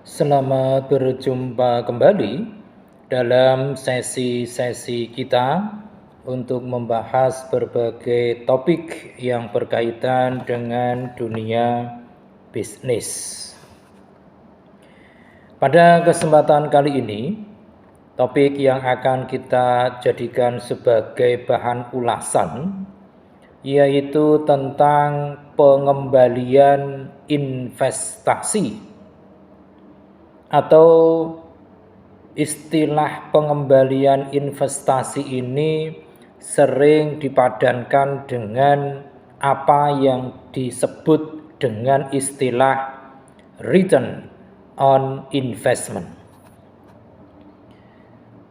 Selamat berjumpa kembali dalam sesi-sesi kita untuk membahas berbagai topik yang berkaitan dengan dunia bisnis. Pada kesempatan kali ini, topik yang akan kita jadikan sebagai bahan ulasan yaitu tentang pengembalian investasi atau istilah pengembalian investasi ini sering dipadankan dengan apa yang disebut dengan istilah return on investment.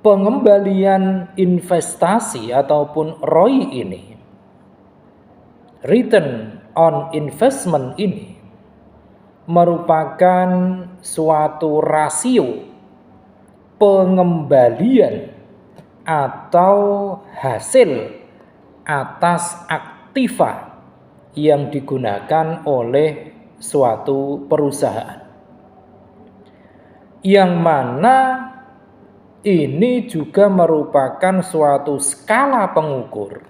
Pengembalian investasi ataupun ROI ini, return on investment ini, merupakan suatu rasio pengembalian atau hasil atas aktiva yang digunakan oleh suatu perusahaan, yang mana ini juga merupakan suatu skala pengukur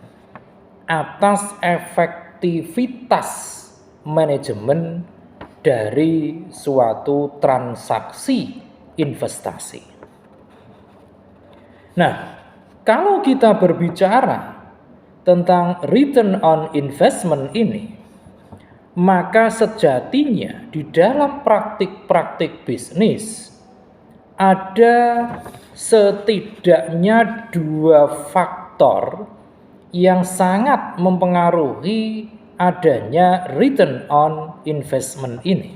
atas efektivitas manajemen dari suatu transaksi investasi. Nah, kalau kita berbicara tentang return on investment ini, maka sejatinya di dalam praktik-praktik bisnis ada setidaknya dua faktor yang sangat mempengaruhi adanya return on investment ini.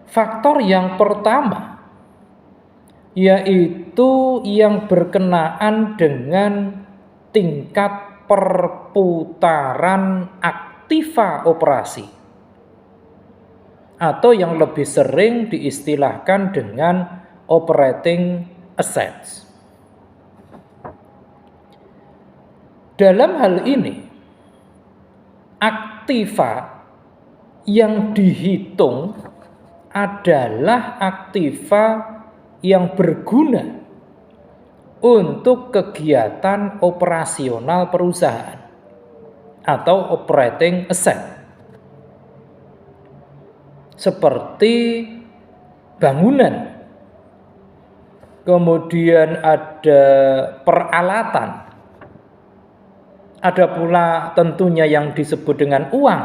Faktor yang pertama yaitu yang berkenaan dengan tingkat perputaran aktiva operasi, atau yang lebih sering diistilahkan dengan operating assets. Dalam hal ini, aktiva yang dihitung adalah aktiva yang berguna untuk kegiatan operasional perusahaan atau operating asset, seperti bangunan, kemudian ada peralatan, ada pula tentunya yang disebut dengan uang,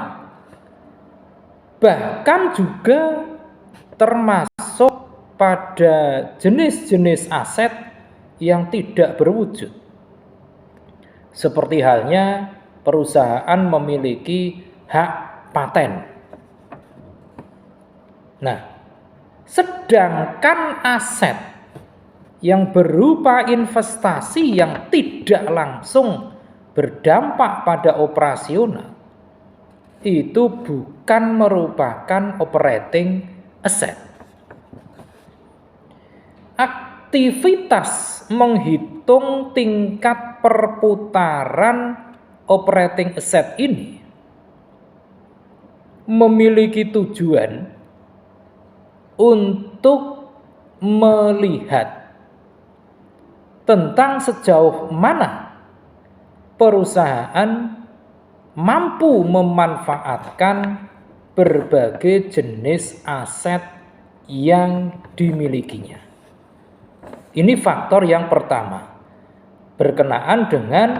bahkan juga termasuk pada jenis-jenis aset yang tidak berwujud, seperti halnya perusahaan memiliki hak paten. Nah, sedangkan aset yang berupa investasi yang tidak langsung berdampak pada operasional itu bukan merupakan operating asset. Aktivitas menghitung tingkat perputaran operating asset ini memiliki tujuan untuk melihat tentang sejauh mana perusahaan mampu memanfaatkan berbagai jenis aset yang dimilikinya. Ini faktor yang pertama, berkenaan dengan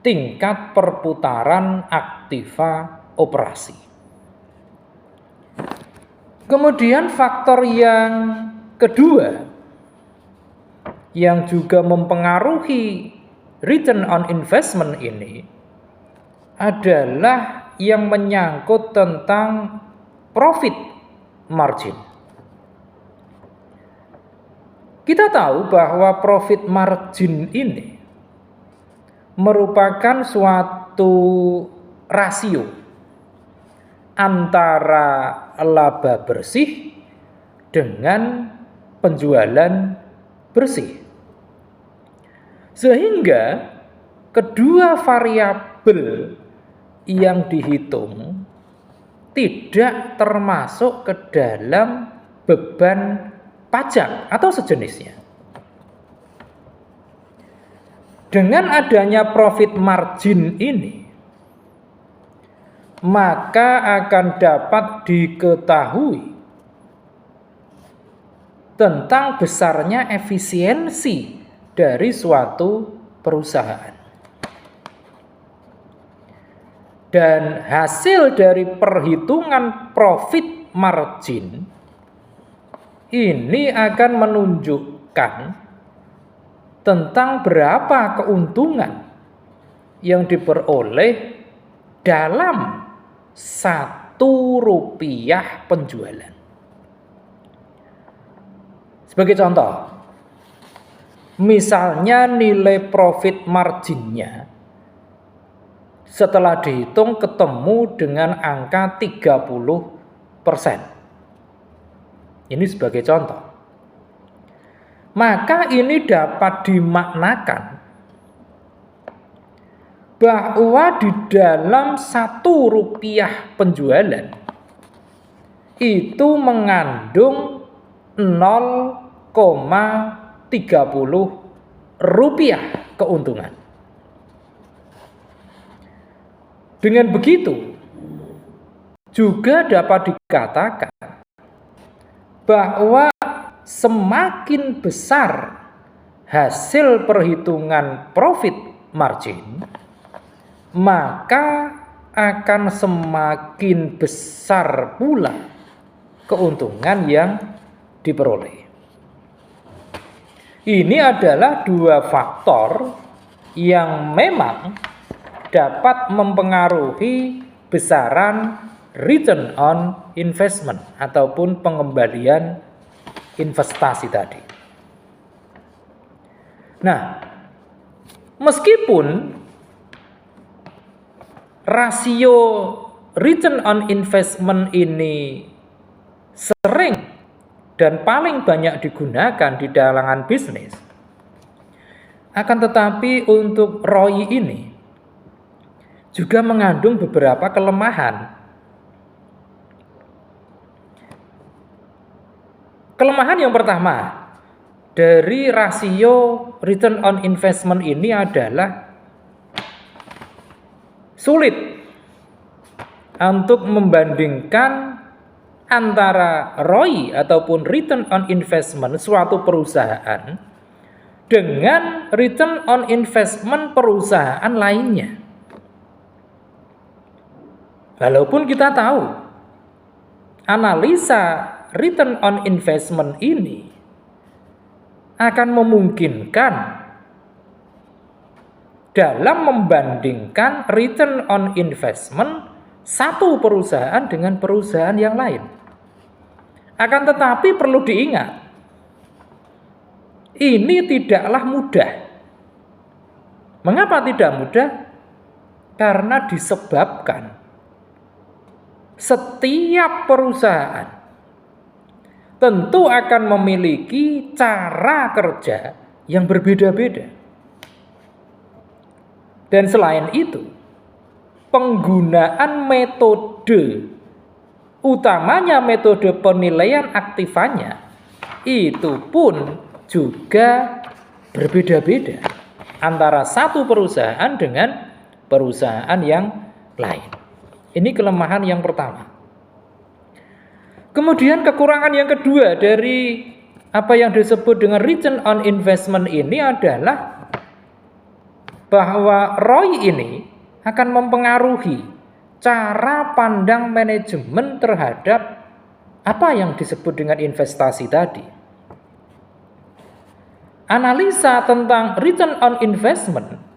tingkat perputaran aktiva operasi. Kemudian faktor yang kedua yang juga mempengaruhi return on investment ini adalah yang menyangkut tentang profit margin. Kita tahu bahwa profit margin ini merupakan suatu rasio antara laba bersih dengan penjualan bersih. Sehingga kedua variabel yang dihitung tidak termasuk ke dalam beban pajak atau sejenisnya. Dengan adanya profit margin ini, maka akan dapat diketahui tentang besarnya efisiensi dari suatu perusahaan. Dan hasil dari perhitungan profit margin ini akan menunjukkan tentang berapa keuntungan yang diperoleh dalam Rp1 penjualan. Sebagai contoh, misalnya nilai profit marginnya setelah dihitung ketemu dengan angka 30%. Ini sebagai contoh. Maka ini dapat dimaknakan bahwa di dalam Rp1 penjualan itu mengandung 0,30 rupiah keuntungan. Dengan begitu, juga dapat dikatakan bahwa semakin besar hasil perhitungan profit margin, maka akan semakin besar pula keuntungan yang diperoleh. Ini adalah dua faktor yang memang dapat mempengaruhi besaran return on investment ataupun pengembalian investasi tadi. Nah, meskipun rasio return on investment ini sering dan paling banyak digunakan di kalangan bisnis, akan tetapi untuk ROI ini juga mengandung beberapa kelemahan. Kelemahan yang pertama dari rasio return on investment ini adalah sulit untuk membandingkan antara ROI ataupun return on investment suatu perusahaan dengan return on investment perusahaan lainnya. Walaupun kita tahu analisa return on investment ini akan memungkinkan dalam membandingkan return on investment satu perusahaan dengan perusahaan yang lain. Akan tetapi perlu diingat, ini tidaklah mudah. Mengapa tidak mudah? Karena disebabkan setiap perusahaan tentu akan memiliki cara kerja yang berbeda-beda. Dan selain itu, penggunaan metode, utamanya metode penilaian aktivanya, itu pun juga berbeda-beda antara satu perusahaan dengan perusahaan yang lain. Ini kelemahan yang pertama. Kemudian kekurangan yang kedua dari apa yang disebut dengan return on investment ini adalah bahwa ROI ini akan mempengaruhi cara pandang manajemen terhadap apa yang disebut dengan investasi tadi. Analisa tentang return on investment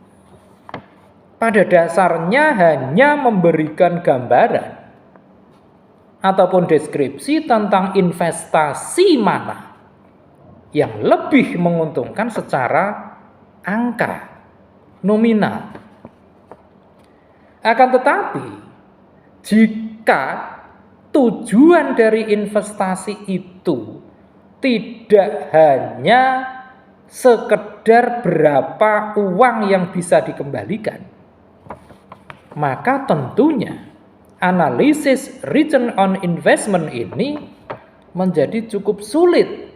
pada dasarnya hanya memberikan gambaran ataupun deskripsi tentang investasi mana yang lebih menguntungkan secara angka nominal. Akan tetapi, jika tujuan dari investasi itu tidak hanya sekedar berapa uang yang bisa dikembalikan, maka tentunya analisis return on investment ini menjadi cukup sulit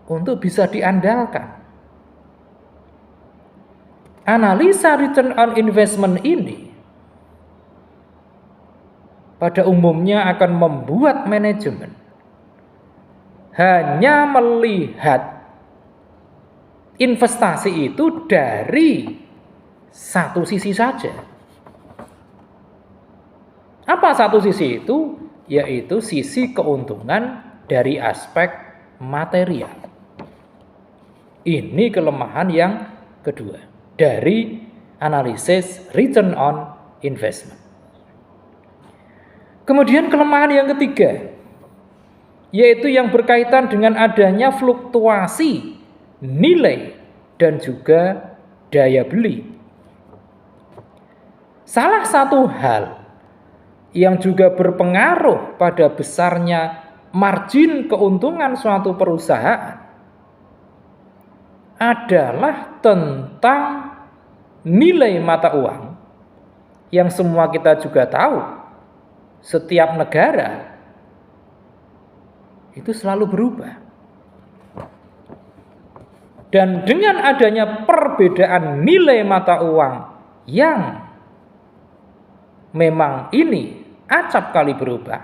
untuk bisa diandalkan. Analisa return on investment ini pada umumnya akan membuat manajemen hanya melihat investasi itu dari satu sisi saja. Apa satu sisi itu? Yaitu sisi keuntungan dari aspek material. Ini kelemahan yang kedua dari analisis return on investment. Kemudian kelemahan yang ketiga, yaitu yang berkaitan dengan adanya fluktuasi nilai dan juga daya beli. Salah satu hal yang juga berpengaruh pada besarnya margin keuntungan suatu perusahaan adalah tentang nilai mata uang yang semua kita juga tahu setiap negara itu selalu berubah. Dan dengan adanya perbedaan nilai mata uang yang memang ini acap kali berubah,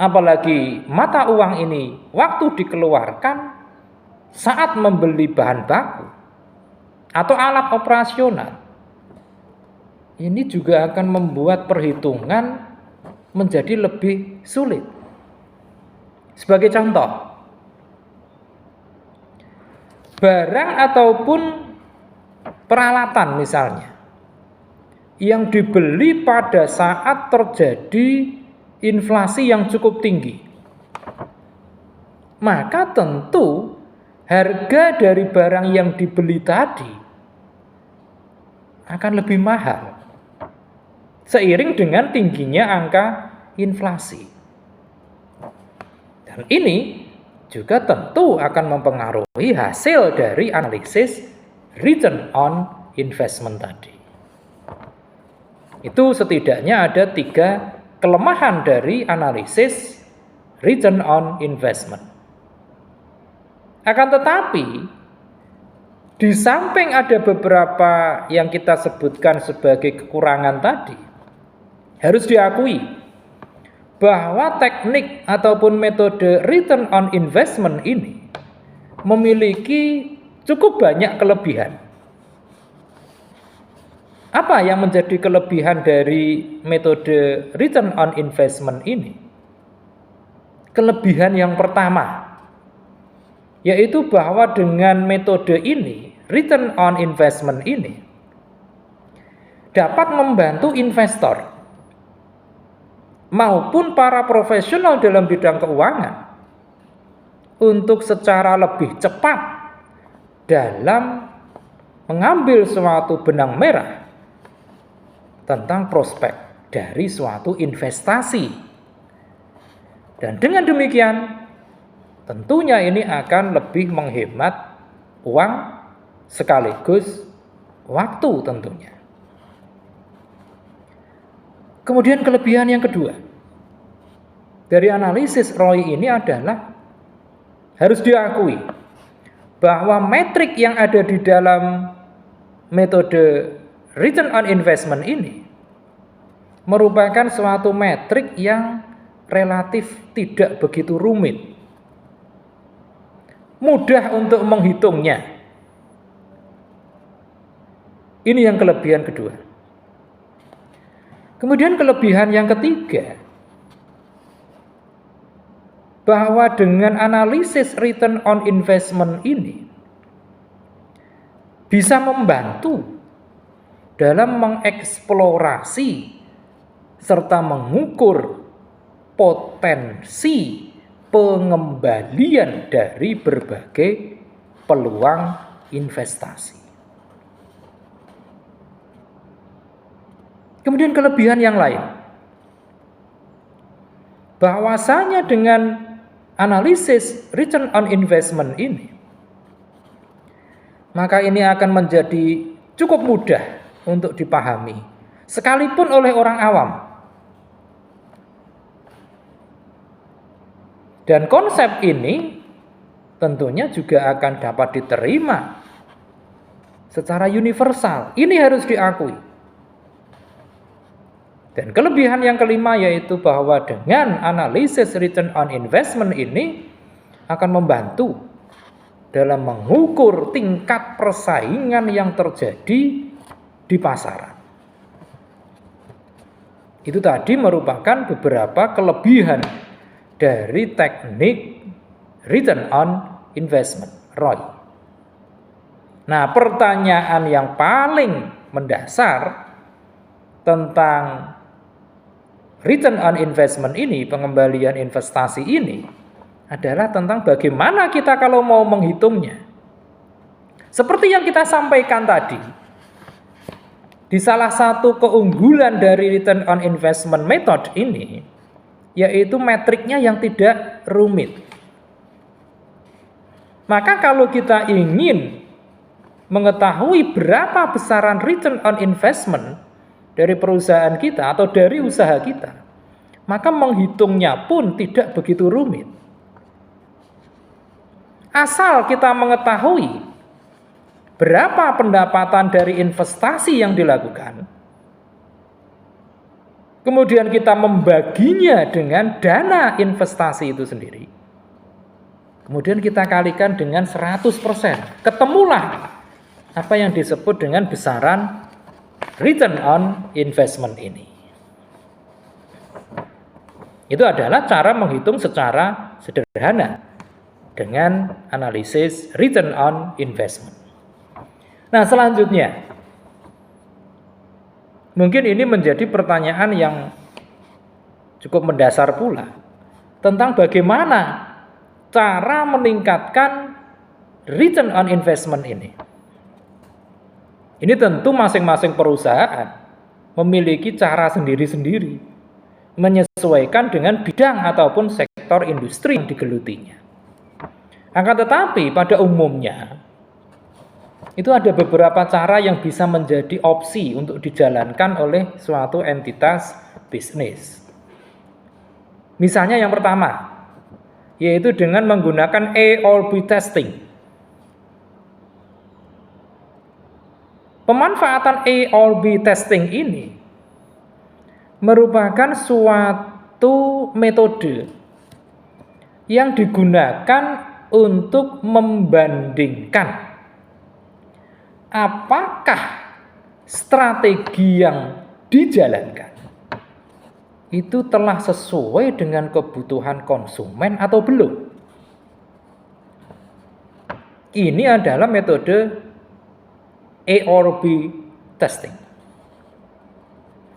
apalagi mata uang ini waktu dikeluarkan saat membeli bahan baku atau alat operasional, ini juga akan membuat perhitungan menjadi lebih sulit. Sebagai contoh, barang ataupun peralatan misalnya yang dibeli pada saat terjadi inflasi yang cukup tinggi, maka tentu harga dari barang yang dibeli tadi akan lebih mahal seiring dengan tingginya angka inflasi. Dan ini juga tentu akan mempengaruhi hasil dari analisis return on investment tadi. Itu setidaknya ada 3 kelemahan dari analisis return on investment. Akan tetapi, di samping ada beberapa yang kita sebutkan sebagai kekurangan tadi, harus diakui bahwa teknik ataupun metode return on investment ini memiliki cukup banyak kelebihan. Apa yang menjadi kelebihan dari metode return on investment ini? Kelebihan yang pertama, yaitu bahwa dengan metode ini, return on investment ini dapat membantu investor maupun para profesional dalam bidang keuangan untuk secara lebih cepat dalam mengambil suatu benang merah tentang prospek dari suatu investasi. Dan dengan demikian, tentunya ini akan lebih menghemat uang sekaligus waktu tentunya. Kemudian kelebihan yang kedua dari analisis ROI ini adalah harus diakui bahwa metrik yang ada di dalam metode return on investment ini merupakan suatu metrik yang relatif tidak begitu rumit, mudah untuk menghitungnya. Ini yang kelebihan kedua. Kemudian kelebihan yang ketiga, bahwa dengan analisis return on investment ini bisa membantu dalam mengeksplorasi serta mengukur potensi pengembalian dari berbagai peluang investasi. Kemudian kelebihan yang lain, bahwasanya dengan analisis return on investment ini, maka ini akan menjadi cukup mudah untuk dipahami, sekalipun oleh orang awam. Dan konsep ini tentunya juga akan dapat diterima secara universal. Ini harus diakui. Dan kelebihan yang kelima yaitu bahwa dengan analisis return on investment ini akan membantu dalam mengukur tingkat persaingan yang terjadi di pasaran. Itu tadi merupakan beberapa kelebihan dari teknik return on investment, ROI. Nah, pertanyaan yang paling mendasar tentang return on investment ini, pengembalian investasi ini, adalah tentang bagaimana kita kalau mau menghitungnya. Seperti yang kita sampaikan tadi, di salah satu keunggulan dari return on investment method ini, yaitu metriknya yang tidak rumit. Maka kalau kita ingin mengetahui berapa besaran return on investment dari perusahaan kita atau dari usaha kita, maka menghitungnya pun tidak begitu rumit. Asal kita mengetahui berapa pendapatan dari investasi yang dilakukan, kemudian kita membaginya dengan dana investasi itu sendiri, kemudian kita kalikan dengan 100%, ketemulah apa yang disebut dengan besaran return on investment ini. Itu adalah cara menghitung secara sederhana dengan analisis return on investment. Nah, selanjutnya, mungkin ini menjadi pertanyaan yang cukup mendasar pula tentang bagaimana cara meningkatkan return on investment ini. Ini tentu masing-masing perusahaan memiliki cara sendiri-sendiri menyesuaikan dengan bidang ataupun sektor industri yang digelutinya. Akan tetapi pada umumnya itu ada beberapa cara yang bisa menjadi opsi untuk dijalankan oleh suatu entitas bisnis. Misalnya yang pertama, yaitu dengan menggunakan A/B testing. Pemanfaatan A/B testing ini merupakan suatu metode yang digunakan untuk membandingkan apakah strategi yang dijalankan itu telah sesuai dengan kebutuhan konsumen atau belum. Ini adalah metode A/B testing.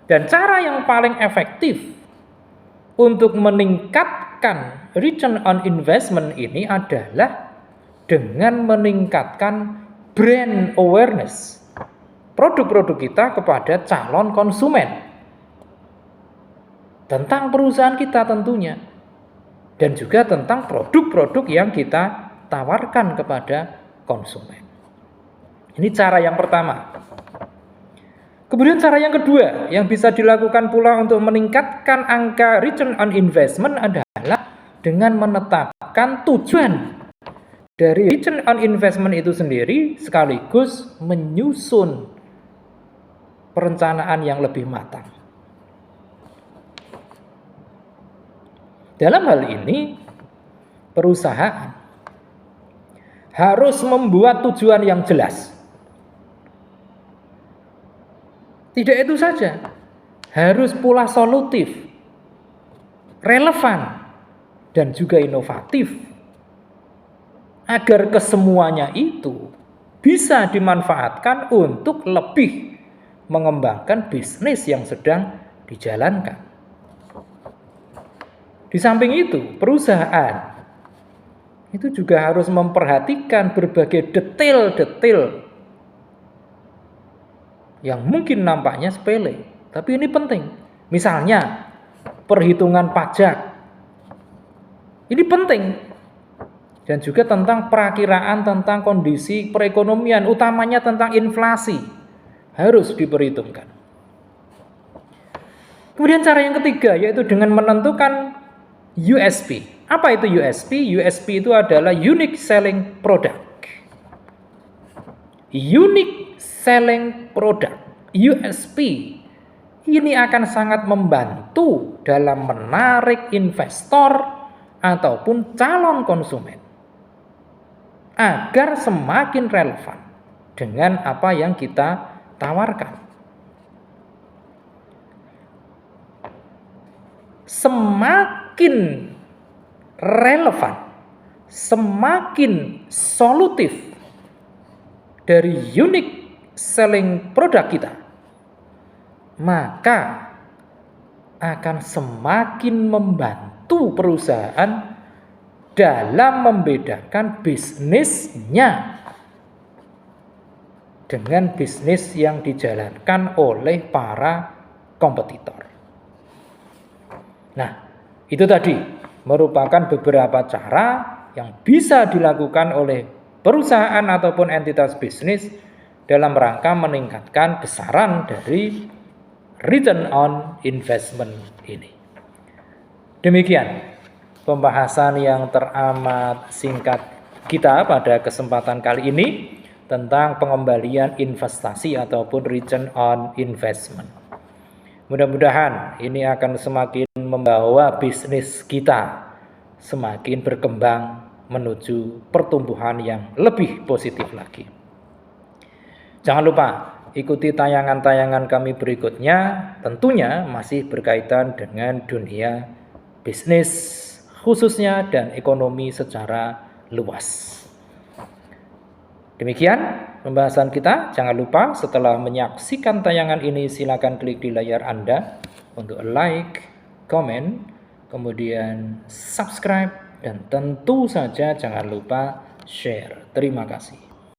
Dan cara yang paling efektif untuk meningkatkan return on investment ini adalah dengan meningkatkan brand awareness produk-produk kita kepada calon konsumen tentang perusahaan kita tentunya, dan juga tentang produk-produk yang kita tawarkan kepada konsumen. Ini cara yang pertama. Kemudian cara yang kedua yang bisa dilakukan pula untuk meningkatkan angka return on investment adalah dengan menetapkan tujuan dari return on investment itu sendiri, sekaligus menyusun perencanaan yang lebih matang. Dalam hal ini, perusahaan harus membuat tujuan yang jelas. Tidak itu saja, harus pula solutif, relevan, dan juga inovatif, agar kesemuanya itu bisa dimanfaatkan untuk lebih mengembangkan bisnis yang sedang dijalankan. Di samping itu, perusahaan itu juga harus memperhatikan berbagai detail-detail yang mungkin nampaknya sepele, tapi ini penting. Misalnya, perhitungan pajak. Ini penting. Dan juga tentang perakiraan tentang kondisi perekonomian, utamanya tentang inflasi, harus diperhitungkan. Kemudian cara yang ketiga, yaitu dengan menentukan USP Apa itu USP? USP itu adalah unique selling product. Unique selling product, USP, ini akan sangat membantu dalam menarik investor ataupun calon konsumen agar semakin relevan dengan apa yang kita tawarkan. Semakin relevan, semakin solutif dari unique selling produk kita, maka akan semakin membantu perusahaan dalam membedakan bisnisnya dengan bisnis yang dijalankan oleh para kompetitor. Nah, itu tadi merupakan beberapa cara yang bisa dilakukan oleh perusahaan ataupun entitas bisnis dalam rangka meningkatkan besaran dari return on investment ini. Demikian pembahasan yang teramat singkat kita pada kesempatan kali ini tentang pengembalian investasi ataupun return on investment. Mudah-mudahan ini akan semakin membawa bisnis kita semakin berkembang menuju pertumbuhan yang lebih positif lagi. Jangan lupa ikuti tayangan-tayangan kami berikutnya, tentunya masih berkaitan dengan dunia bisnis khususnya dan ekonomi secara luas. Demikian pembahasan kita. Jangan lupa setelah menyaksikan tayangan ini silakan klik di layar Anda untuk like, komen, kemudian subscribe, dan tentu saja jangan lupa share. Terima kasih.